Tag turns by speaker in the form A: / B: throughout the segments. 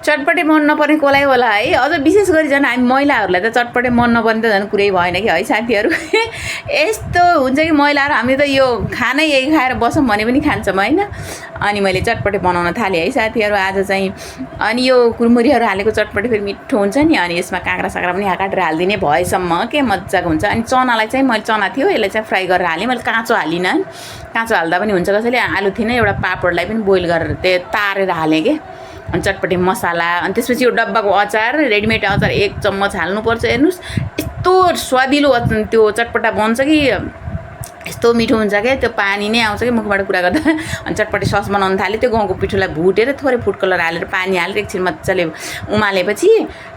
A: चटपटे मन नपर्ने कसलाई होला है। अझ विशेष गरी झन् हामी महिलाहरूलाई त चटपटे मन नपर्ने त झन् कुरै भएन कि है साथीहरू। यस्तो हुन्छ कि महिलाहरू हामी त यो खानै यही खाएर बसौँ भने पनि खान्छौँ होइन। अनि मैले चटपटे बनाउन थालेँ है साथीहरू आज चाहिँ। अनि यो कुरमुरीहरू हालेको चटपटे फेरि मिठो हुन्छ नि। अनि यसमा काँक्रा साक्रा पनि काटेर हालिदिने भएसम्म के मजाको हुन्छ। अनि चनालाई चाहिँ मैले चना थियो यसलाई चाहिँ फ्राई गरेर हालेँ, मैले काँचो हालिनँ। काँचो हाल्दा पनि हुन्छ, कसैले आलु थिएन एउटा पापडलाई पनि बोइल गरेर त्यो तारेर हालेँ कि। अनि चटपटे मसाला, अनि त्यसपछि यो डब्बाको अचार रेडिमेड अचार 1 चम्मच हाल्नुपर्छ। हेर्नुहोस् यस्तो स्वादिलो त्यो चटपटा बन्छ कि यस्तो मिठो हुन्छ क्या, त्यो पानी नै आउँछ कि मुखबाट कुरा गर्दा। अनि चटपटे सस बनाउन थालेँ, त्यो गहुँको पिठोलाई भुटेर थोरै फुड कलर हालेर पानी हालेर एकछिन मजाले उमालेपछि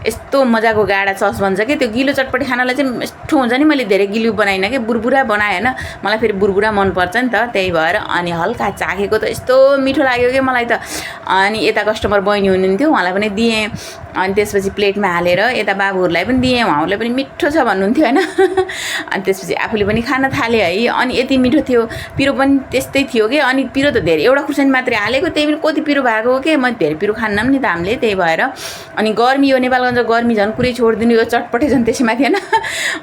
A: यस्तो मजाको गाढा सस बन्छ कि। त्यो गिलो चटपटे खानालाई चाहिँ यस्तो हुन्छ नि। मैले धेरै गिलो बनाइनँ कि, बुरबुरा बनाएँ होइन, मलाई फेरि बुरबुरा मनपर्छ नि त, त्यही भएर। अनि हल्का चाखेको त यस्तो मिठो लाग्यो कि मलाई त। अनि यता कस्टमर बहिनी हुनुहुन्थ्यो, उहाँलाई पनि दिएँ। अनि त्यसपछि प्लेटमा हालेर यता बाबुहरूलाई पनि दिएँ, उहाँहरूलाई पनि मिठो छ भन्नुहुन्थ्यो होइन। अनि त्यसपछि आफूले पनि खान थालेँ है। अनि यति मिठो थियो, पिरो पनि त्यस्तै थियो कि। अनि पिरो त धेरै एउटा खुर्सानी मात्रै हालेको, त्यही पनि कति पिरो भएको हो कि। म धेरै पिरो खान्नँ नि त हामीले, त्यही भएर। अनि गर्मी यो नेपालगञ्ज गर्मी झन् कुरै छोडिदिनु, यो चटपटे झन् त्यसैमाथि होइन।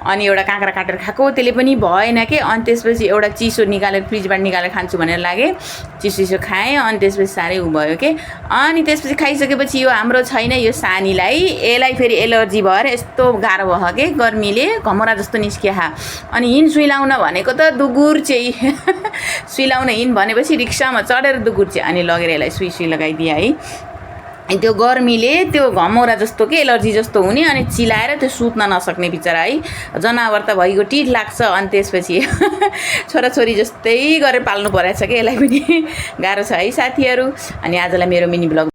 A: अनि एउटा काँक्रा काटेर खाएको, त्यसले पनि भएन कि। अनि त्यसपछि एउटा चिसो निकालेर फ्रिजबाट निकालेर खान्छु भनेर लागेँ, चिसो खाएँ। अनि त्यसपछि साह्रै उ भयो कि। अनि त्यसपछि खाइसकेपछि यो हाम्रो छैन यो सानीलाई, यसलाई फेरि एलर्जी भएर यस्तो गाह्रो भयो कि गर्मीले घमौरा जस्तो निस्किया। अनि हिँड सुइलाउन भनेको त दुगुर चाहिँ सुइलाउन हिँड भनेपछि रिक्सामा चढेर दुगुर चाहिँ। अनि लगेर यसलाई सुई लगाइदिएँ है। त्यो गर्मीले त्यो घमौरा जस्तो के एलर्जी जस्तो हुने, अनि चिलाएर त्यो सुत्न नसक्ने बिचरा है। जनावर त भइगयो, टिट लाग्छ। अनि त्यसपछि छोराछोरी जस्तै गरेर पाल्नु परेछ कि यसलाई पनि, गाह्रो छ है साथीहरू। अनि आजलाई मेरो मिनी ब्लग